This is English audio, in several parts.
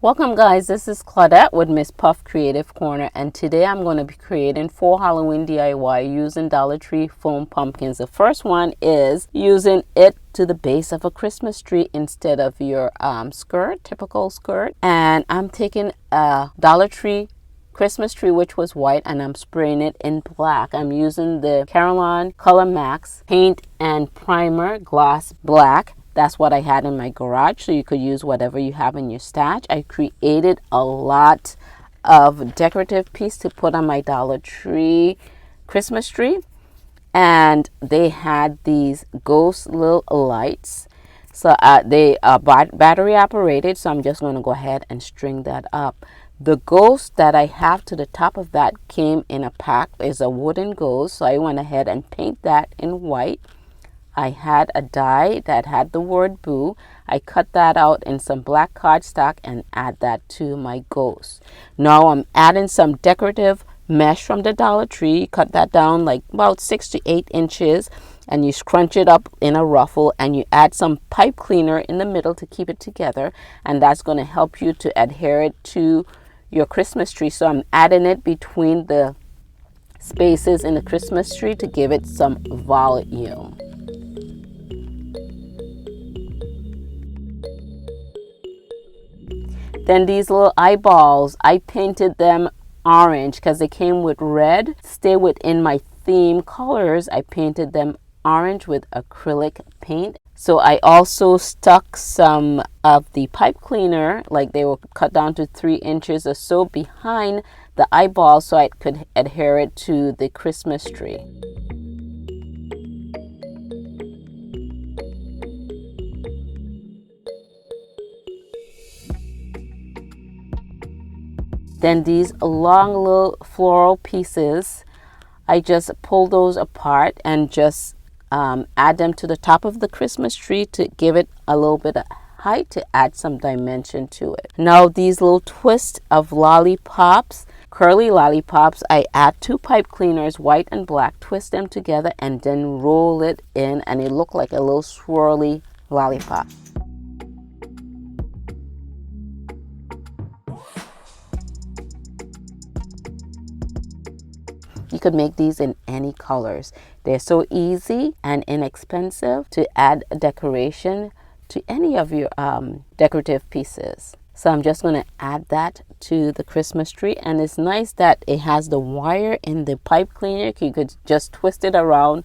Welcome guys, this is Claudette with Miss Puff Creative Corner, and today I'm going to be creating 4 Halloween DIY using Dollar Tree foam pumpkins. The first one is using it to the base of a Christmas tree instead of your typical skirt. And I'm taking a Dollar Tree Christmas tree which was white and I'm spraying it in black. I'm using the Caroline Color Max paint and primer gloss black. That's what I had in my garage, so you could use whatever you have in your stash. I created a lot of decorative pieces to put on my Dollar Tree Christmas tree, and they had these ghost little lights. So they are battery operated, so I'm just going to go ahead and string that up. The ghost that I have to the top of that came in a pack. Is a wooden ghost, so I went ahead and paint that in white. I had a die that had the word boo. I cut that out in some black cardstock and add that to my ghost. Now I'm adding some decorative mesh from the Dollar Tree. Cut that down like about 6 to 8 inches and you scrunch it up in a ruffle and you add some pipe cleaner in the middle to keep it together, and that's going to help you to adhere it to your Christmas tree. So I'm adding it between the spaces in the Christmas tree to give it some volume. Then these little eyeballs, I painted them orange because they came with red. Stay within my theme colors, I painted them orange with acrylic paint. So I also stuck some of the pipe cleaner, like they were cut down to 3 inches or so, behind the eyeball so I could adhere it to the Christmas tree. Then these long little floral pieces, I just pull those apart and just add them to the top of the Christmas tree to give it a little bit of height, to add some dimension to it. Now these little twists of lollipops, curly lollipops, I add 2 pipe cleaners, white and black, twist them together and then roll it in, and it looked like a little swirly lollipop. You could make these in any colors. They're so easy and inexpensive to add a decoration to any of your decorative pieces. So I'm just going to add that to the Christmas tree, and it's nice that it has the wire in the pipe cleaner. You could just twist it around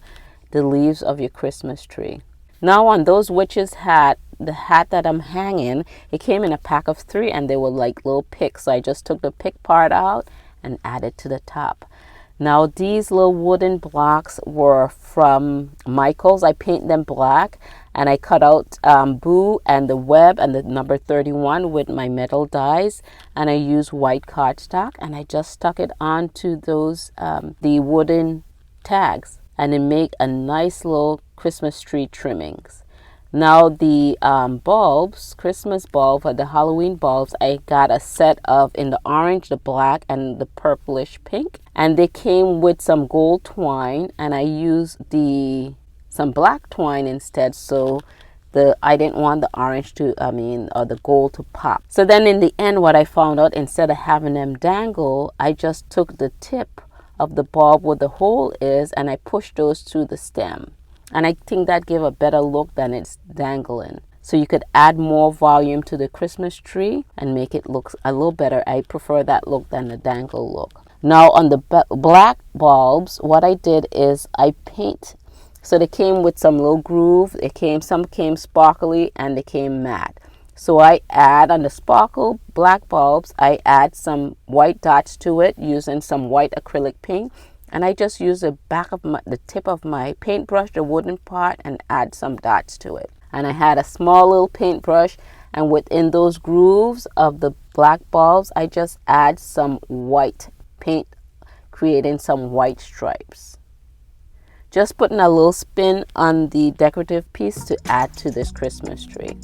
the leaves of your Christmas tree. Now on those witches hat, the hat that I'm hanging, it came in a pack of 3 and they were like little picks. So I just took the pick part out and added to the top. Now these little wooden blocks were from Michael's. I paint them black and I cut out Boo and the web and the number 31 with my metal dies, and I use white cardstock and I just stuck it onto those the wooden tags, and it made a nice little Christmas tree trimmings. Now the bulbs, Christmas bulb, or the Halloween bulbs, I got a set of in the orange, the black, and the purplish pink. And they came with some gold twine, and I used some black twine instead, so I didn't want the orange to, or the gold to pop. So then in the end, what I found out, instead of having them dangle, I just took the tip of the bulb where the hole is, and I pushed those to the stem. And I think that gave a better look than it's dangling. So you could add more volume to the Christmas tree and make it look a little better. I prefer that look than the dangle look. Now on the black bulbs, what I did is I paint. So they came with some little groove. Some came sparkly and they came matte. So I add on the sparkle black bulbs, I add some white dots to it using some white acrylic paint. And I just use the tip of my paintbrush, the wooden part, and add some dots to it. And I had a small little paintbrush, and within those grooves of the black bulbs, I just add some white paint, creating some white stripes. Just putting a little spin on the decorative piece to add to this Christmas tree.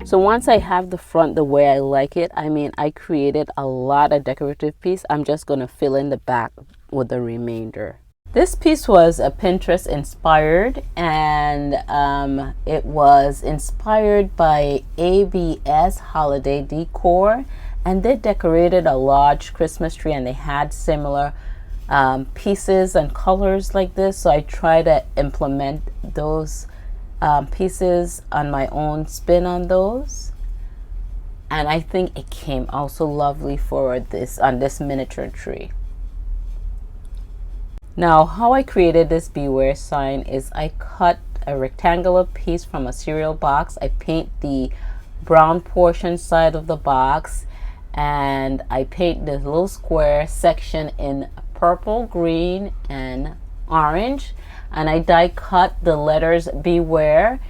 So once I have the front the way I like it, I created a lot of decorative piece. I'm just going to fill in the back with the remainder. This piece was a Pinterest inspired, and it was inspired by ABS Holiday Decor, and they decorated a large Christmas tree, and they had similar pieces and colors like this. So I try to implement those pieces on my own spin on those, and I think it came out so lovely for this on this miniature tree. Now, how I created this beware sign is I cut a rectangular piece from a cereal box. I paint the brown portion side of the box, and I paint the little square section in purple, green, and orange, and I die cut the letters beware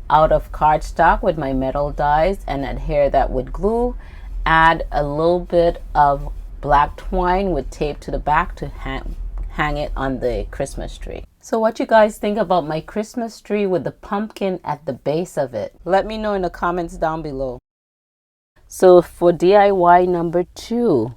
out of cardstock with my metal dies and adhere that with glue. Add a little bit of black twine with tape to the back to hang it on the Christmas tree. So what you guys think about my Christmas tree with the pumpkin at the base of it? Let me know in the comments down below. So for DIY number 2,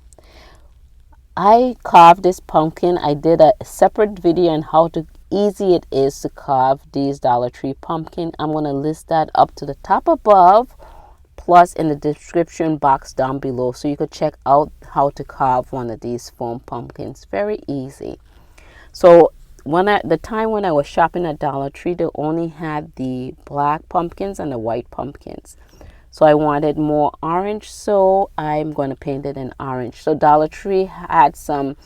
I carved this pumpkin. I did a separate video on how easy it is to carve these Dollar Tree pumpkin. I'm going to list that up to the top above, plus in the description box down below, so you could check out how to carve one of these foam pumpkins. Very easy. So the time when I was shopping at Dollar Tree, they only had the black pumpkins and the white pumpkins. So I wanted more orange, so I'm going to paint it in orange. So Dollar Tree had some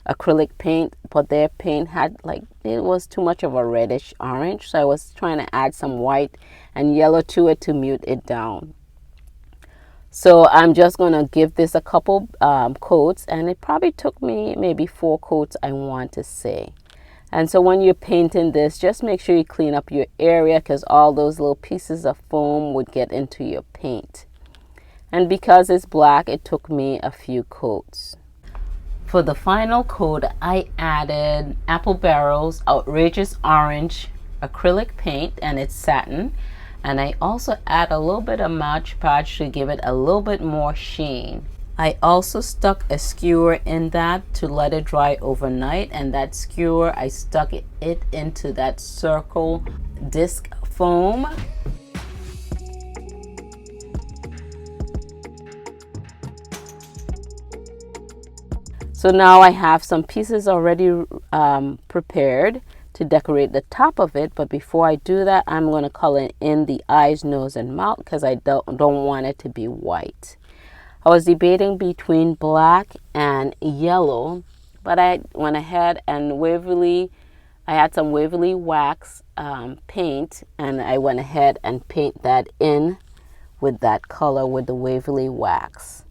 acrylic paint, but their paint had it was too much of a reddish orange. So I was trying to add some white and yellow to it to mute it down. So I'm just going to give this a couple coats, and it probably took me maybe 4 coats, I want to say. And so when you're painting this, just make sure you clean up your area, because all those little pieces of foam would get into your paint. And because it's black, it took me a few coats. For the final coat, I added Apple Barrel's Outrageous Orange acrylic paint, and it's satin. And I also add a little bit of Mod Podge to give it a little bit more sheen. I also stuck a skewer in that to let it dry overnight, and that skewer, I stuck it into that circle disc foam. So now I have some pieces already prepared to decorate the top of it, but before I do that, I'm going to color in the eyes, nose, and mouth, because I don't want it to be white. I was debating between black and yellow, but I went ahead and I had some Waverly wax paint, and I went ahead and paint that in with that color with the Waverly wax.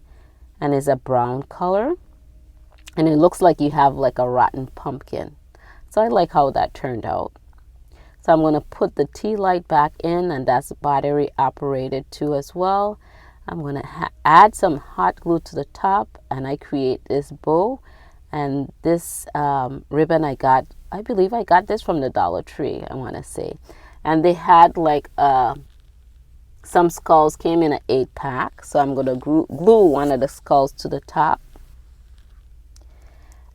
And it's a brown color, and it looks like you have like a rotten pumpkin. So I like how that turned out. So I'm going to put the tea light back in, and that's battery operated too as well. I'm going to add some hot glue to the top, and I create this bow. And this ribbon I believe I got this from the Dollar Tree, I want to say. And they had some skulls came in an 8-pack. So I'm going to glue one of the skulls to the top.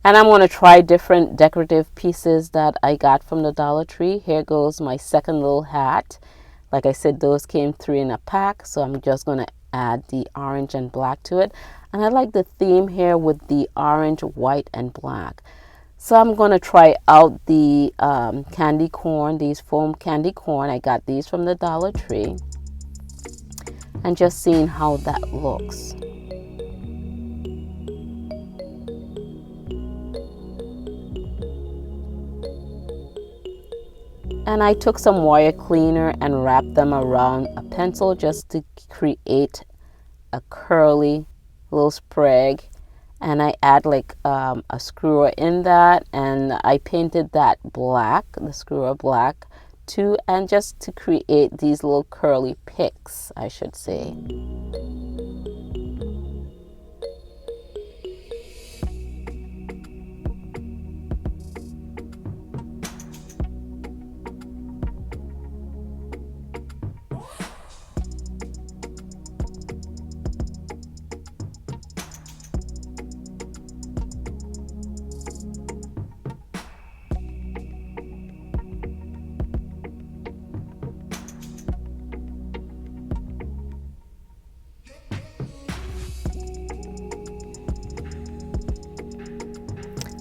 And I'm going to try different decorative pieces that I got from the Dollar Tree. Here goes my second little hat. Like I said, those came 3 in a pack. So I'm just going to add the orange and black to it. And I like the theme here with the orange, white, and black. So I'm going to try out the candy corn, these foam candy corn. I got these from the Dollar Tree. And just seeing how that looks. And I took some wire cleaner and wrapped them around a pencil just to create a curly little sprig. And I add a skewer in that, and I painted that black, the skewer black too, and just to create these little curly picks, I should say.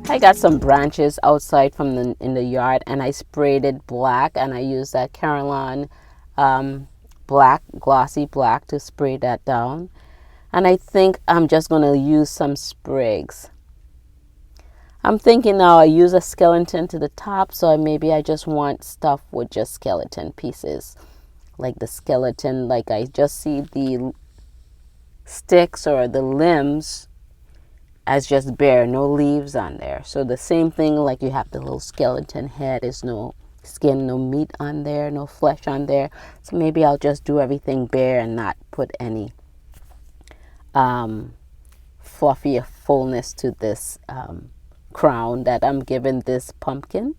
I got some branches outside from in the yard, and I sprayed it black, and I used that Caroline black, glossy black, to spray that down. And I think I'm just going to use some sprigs. I'm thinking now I use a skeleton to the top, so maybe I just want stuff with just skeleton pieces. Like the skeleton, like I just see the sticks or the limbs as just bare, no leaves on there. So the same thing, like you have the little skeleton head, is no skin, no meat on there, no flesh on there. So maybe I'll just do everything bare and not put any fluffy fullness to this crown that I'm giving this pumpkin.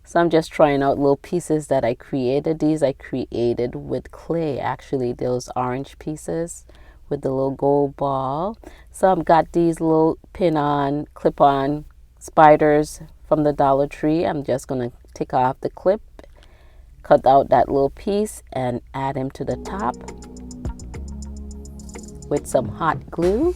So I'm just trying out little pieces that I created. These I created with clay, actually, those orange pieces with the little gold ball. So I've got these little pin-on, clip-on spiders from the Dollar Tree. I'm just going to take off the clip, cut out that little piece, and add them to the top with some hot glue.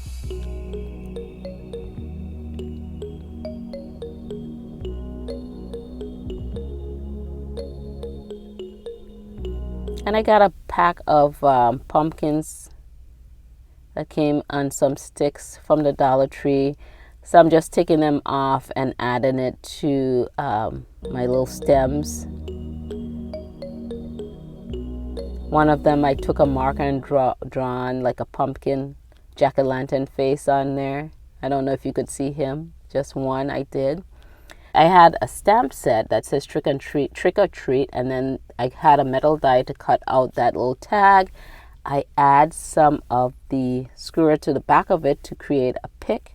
And I got a pack of pumpkins that came on some sticks from the Dollar Tree. So I'm just taking them off and adding it to my little stems. One of them I took a marker and drawn like a pumpkin jack-o'-lantern face on there. I don't know if you could see him. Just one I did. I had a stamp set that says trick or treat, and then I had a metal die to cut out that little tag. I add some of the skewer to the back of it to create a pick.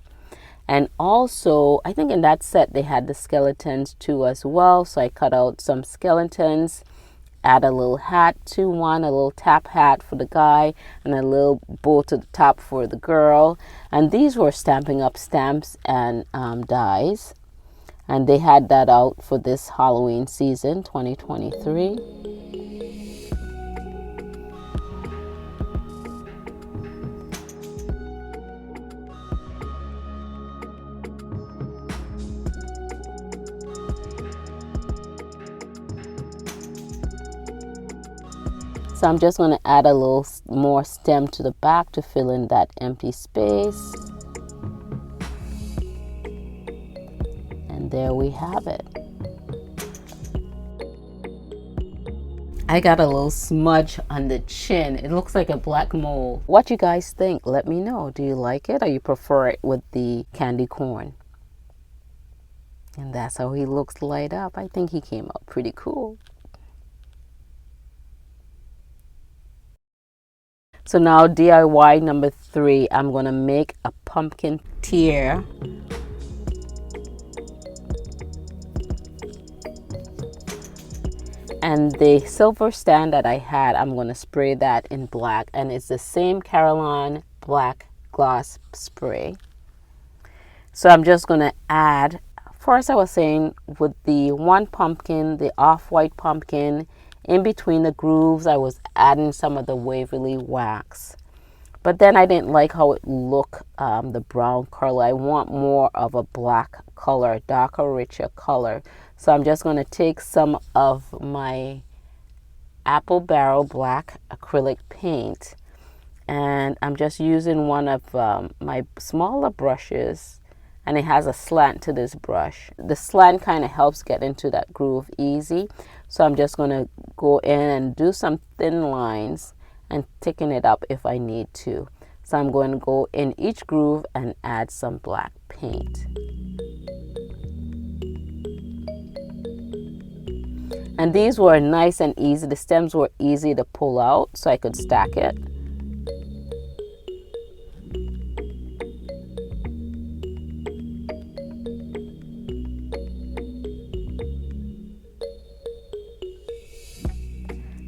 And also, I think in that set they had the skeletons too as well. So I cut out some skeletons, add a little hat to one, a little tap hat for the guy, and a little bow to the top for the girl. And these were Stampin' Up! Stamps and dies. And they had that out for this Halloween season, 2023. So I'm just going to add a little more stem to the back to fill in that empty space. And there we have it. I got a little smudge on the chin. It looks like a black mole. What you guys think? Let me know. Do you like it, or you prefer it with the candy corn? And that's how he looks light up. I think he came out pretty cool. So now DIY number 3, I'm going to make a pumpkin tear. And the silver stand that I had, I'm going to spray that in black. And it's the same Caroline black gloss spray. So I'm just going to add, first I was saying with the one pumpkin, the off-white pumpkin, in between the grooves, I was adding some of the Waverly wax. But then I didn't like how it looked, the brown color. I want more of a black color, darker, richer color. So I'm just going to take some of my Apple Barrel black acrylic paint, and I'm just using one of my smaller brushes, and it has a slant to this brush. The slant kind of helps get into that groove easy. So I'm just going to go in and do some thin lines and thicken it up if I need to. So I'm going to go in each groove and add some black paint. And these were nice and easy. The stems were easy to pull out, so I could stack it.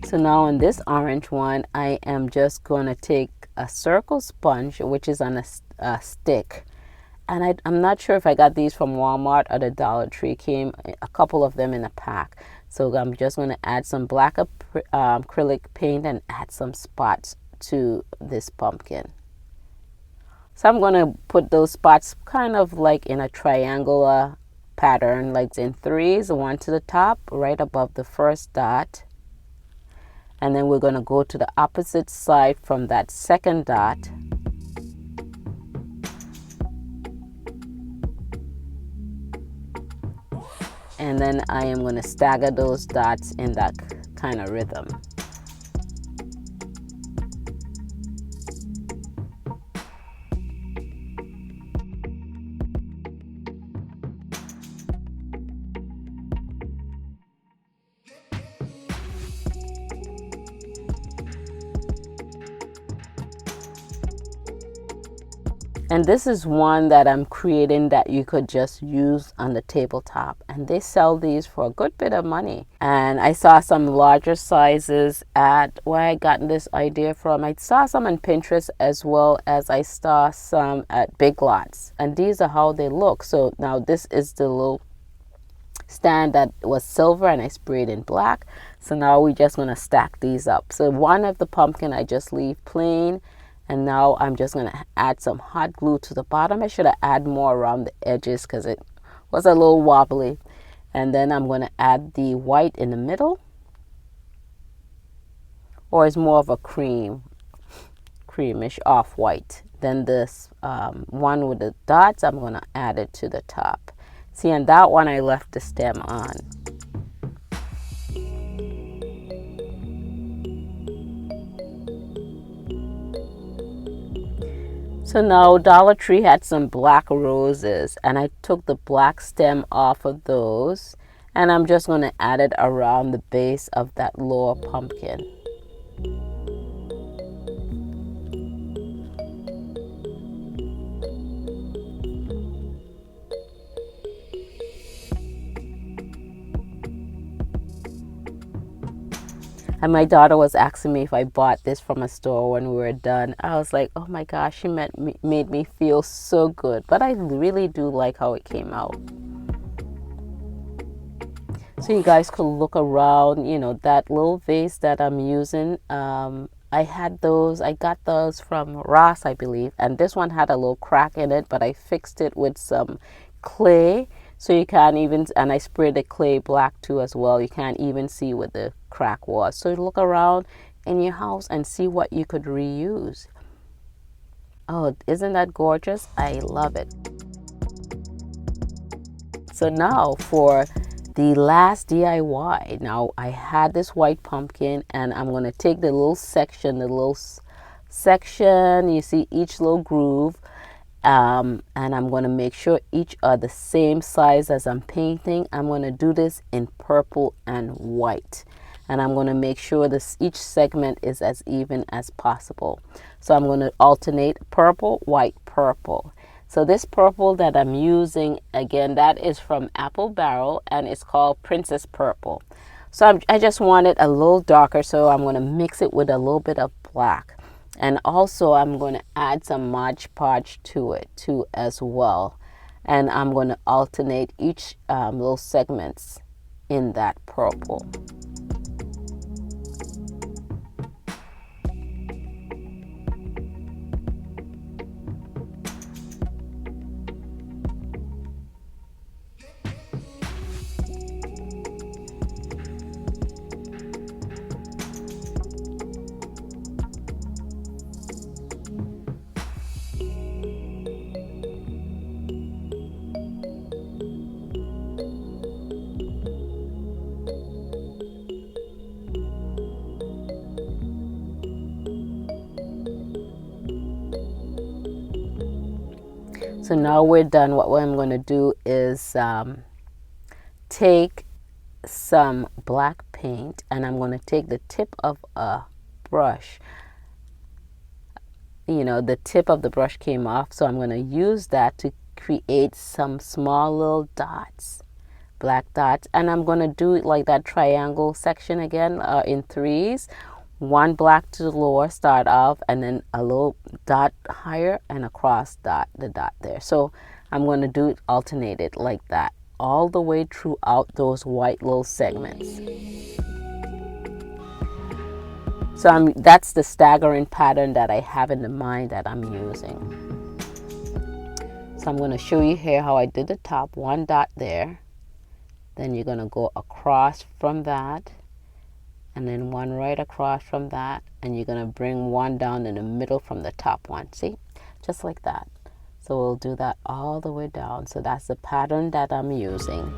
So now on this orange one, I am just going to take a circle sponge, which is on a stick. And I'm not sure if I got these from Walmart or the Dollar Tree. Came a couple of them in a pack. So I'm just going to add some black acrylic paint and add some spots to this pumpkin. So I'm going to put those spots kind of like in a triangular pattern, like in threes, one to the top, right above the first dot. And then we're going to go to the opposite side from that second dot. And then I am going to stagger those dots in that kind of rhythm. And this is one that I'm creating that you could just use on the tabletop. And they sell these for a good bit of money. And I saw some larger sizes at where I got this idea from. I saw some on Pinterest as well as I saw some at Big Lots. And these are how they look. So now this is the little stand that was silver and I sprayed in black. So now we're just going to stack these up. So one of the pumpkin I just leave plain. And now I'm just going to add some hot glue to the bottom. I should have added more around the edges because it was a little wobbly. And then I'm going to add the white in the middle. Or it's more of a creamish off-white. Then this one with the dots, I'm going to add it to the top. See, and that one I left the stem on. So now Dollar Tree had some black roses and I took the black stem off of those and I'm just going to add it around the base of that lower pumpkin. And my daughter was asking me if I bought this from a store when we were done. I was like, oh my gosh, she made me feel so good. But I really do like how it came out. So you guys could look around, you know, that little vase that I'm using. I got those from Ross, I believe. And this one had a little crack in it, but I fixed it with some clay. So you can't even, and I sprayed the clay black too as well. You can't even see what the crack was. So look around in your house and see what you could reuse. Oh, isn't that gorgeous? I love it. So now for the last DIY. Now I had this white pumpkin and I'm going to take the little section, you see each little groove. And I'm going to make sure each are the same size as I'm painting. I'm going to do this in purple and white. And I'm going to make sure each segment is as even as possible. So I'm going to alternate purple, white, purple. So this purple that I'm using, again, that is from Apple Barrel and it's called Princess Purple. So I just want it a little darker, so I'm going to mix it with a little bit of black. And also I'm going to add some Mod Podge to it too as well. And I'm going to alternate each little segments in that purple. So now we're done. What I'm going to do is take some black paint and I'm going to take the tip of a brush. You know, the tip of the brush came off, so I'm going to use that to create some small little dots, black dots. And I'm going to do it like that triangle section again in threes. One black to the lower, start off, and then a little dot higher and across the dot there. So I'm going to do it alternated like that all the way throughout those white little segments. So that's the staggering pattern that I have in the mind that I'm using. So I'm going to show you here how I did the top. One dot there. Then you're going to go across from that. And then one right across from that. And you're going to bring one down in the middle from the top one. See? Just like that. So we'll do that all the way down. So that's the pattern that I'm using.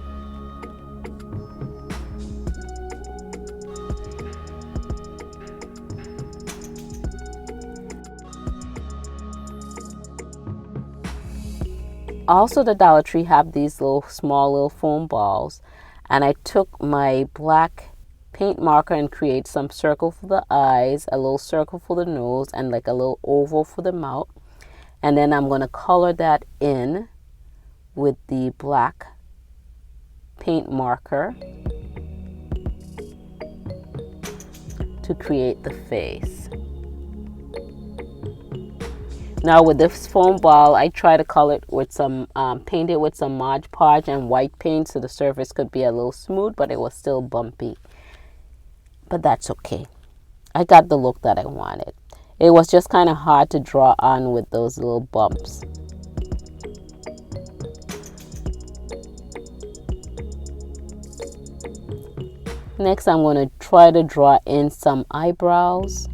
Also, the Dollar Tree have these little small little foam balls, and I took my black paint marker and create some circle for the eyes, a little circle for the nose, and like a little oval for the mouth. And then I'm going to color that in with the black paint marker to create the face. Now with this foam ball, I try to color it with some, paint it with some Mod Podge and white paint so the surface could be a little smooth, but it was still bumpy. But that's okay. I got the look that I wanted. It was just kind of hard to draw on with those little bumps. Next, I'm going to try to draw in some eyebrows.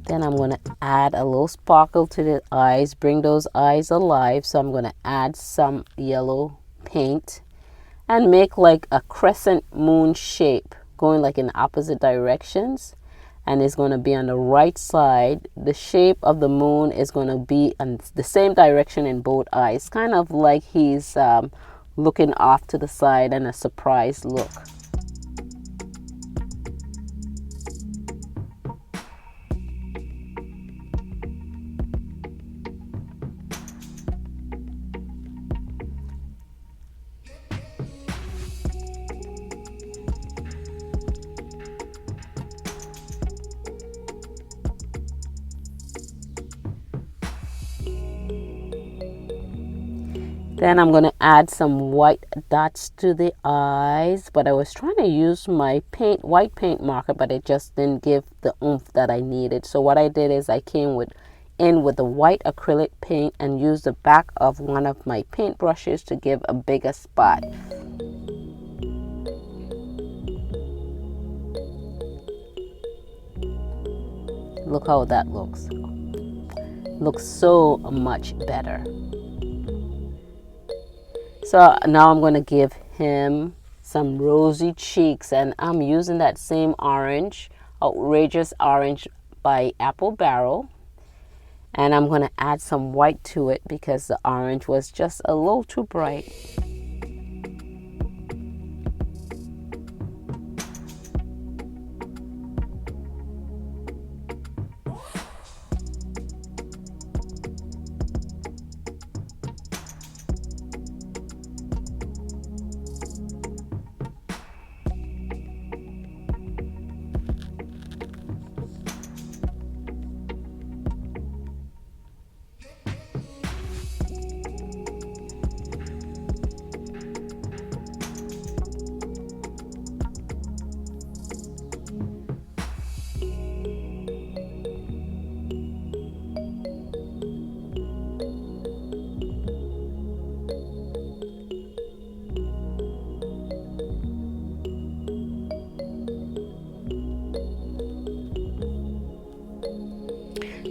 Then I'm going to add a little sparkle to the eyes, bring those eyes alive. So I'm going to add some yellow paint and make like a crescent moon shape going like in opposite directions. And it's going to be on the right side. The shape of the moon is going to be in the same direction in both eyes. Kind of like he's looking off to the side and a surprised look. Then I'm going to add some white dots to the eyes, but I was trying to use my white paint marker, but it just didn't give the oomph that I needed. So what I did is I came in with the white acrylic paint and used the back of one of my paint brushes to give a bigger spot. Look how that looks. Looks so much better. So now I'm going to give him some rosy cheeks, and I'm using that same orange, Outrageous Orange by Apple Barrel. And I'm going to add some white to it because the orange was just a little too bright.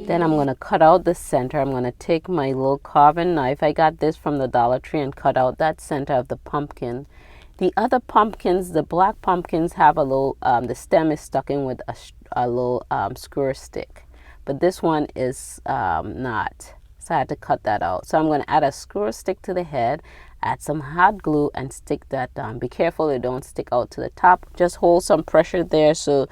Then I'm going to cut out the center. I'm going to take my little carving knife. I got this from the Dollar Tree and cut out that center of the pumpkin. The other pumpkins, the black pumpkins, have a little, the stem is stuck in with a little skewer stick. But this one is not. So I had to cut that out. So I'm going to add a skewer stick to the head, add some hot glue and stick that down. Be careful it don't stick out to the top. Just hold some pressure there so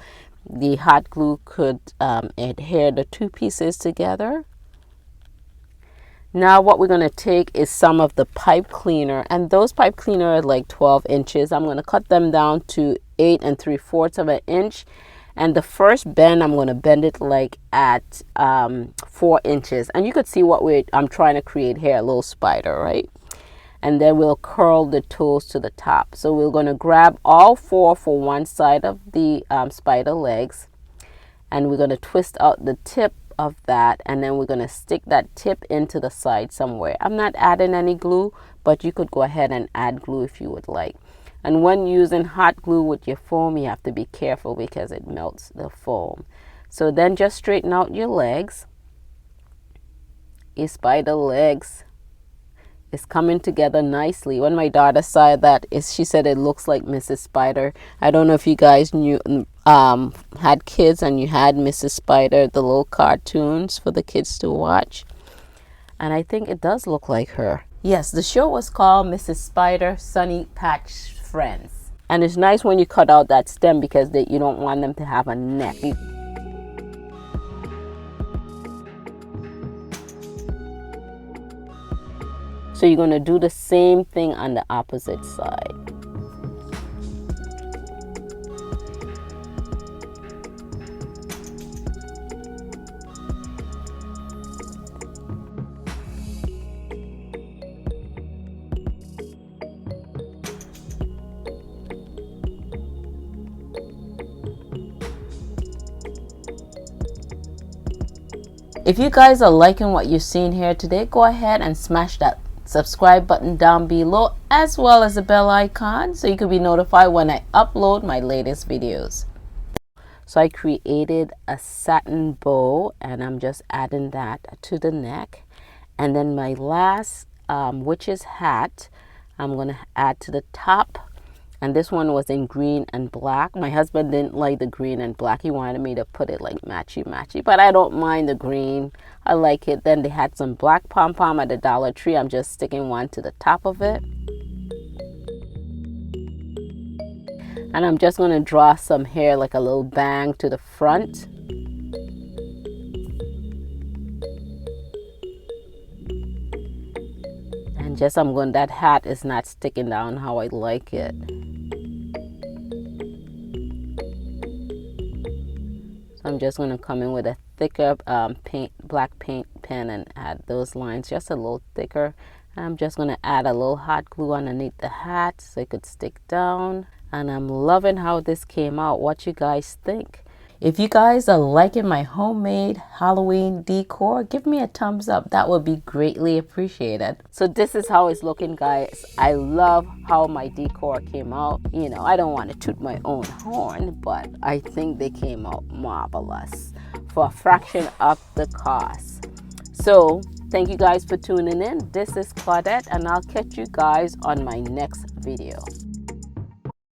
the hot glue could adhere the two pieces together. Now what we're going to take is some of the pipe cleaner, and those pipe cleaner are like 12 inches. I'm going to cut them down to 8 3/4 of an inch, and the first bend I'm going to bend it like at 4 inches, and you could see what I'm trying to create here, a little spider, right? And then we'll curl the toes to the top. So we're going to grab all four for one side of the spider legs, and we're going to twist out the tip of that, and then we're going to stick that tip into the side somewhere. I'm not adding any glue, but you could go ahead and add glue if you would like. And when using hot glue with your foam, you have to be careful because it melts the foam. So then just straighten out your legs. Your spider legs is coming together nicely. When my daughter saw that, she said it looks like Mrs. Spider. I don't know if you guys knew had kids and you had Mrs. Spider, the little cartoons for the kids to watch, and I think it does look like her. Yes, the show was called Mrs. Spider Sunny Patch Friends, and it's nice when you cut out that stem because you don't want them to have a neck. So you're going to do the same thing on the opposite side. If you guys are liking what you're seeing here today, go ahead and smash that subscribe button down below, as well as the bell icon, so you can be notified when I upload my latest videos. So I created a satin bow, and I'm just adding that to the neck. And then my last witch's hat, I'm going to add to the top. And this one was in green and black. My husband didn't like the green and black. He wanted me to put it like matchy, but I don't mind the green. I like it. Then they had some black pom-pom at the Dollar Tree. I'm just sticking one to the top of it. And I'm just going to draw some hair, like a little bang to the front. And just that hat is not sticking down how I like it. I'm just going to come in with a thicker black paint pen and add those lines just a little thicker. I'm just going to add a little hot glue underneath the hat so it could stick down. And I'm loving how this came out. What you guys think? If you guys are liking my homemade Halloween decor, give me a thumbs up. That would be greatly appreciated. So this is how it's looking, guys. I love how my decor came out. You know, I don't want to toot my own horn, but I think they came out marvelous for a fraction of the cost. So thank you guys for tuning in. This is Claudette, and I'll catch you guys on my next video.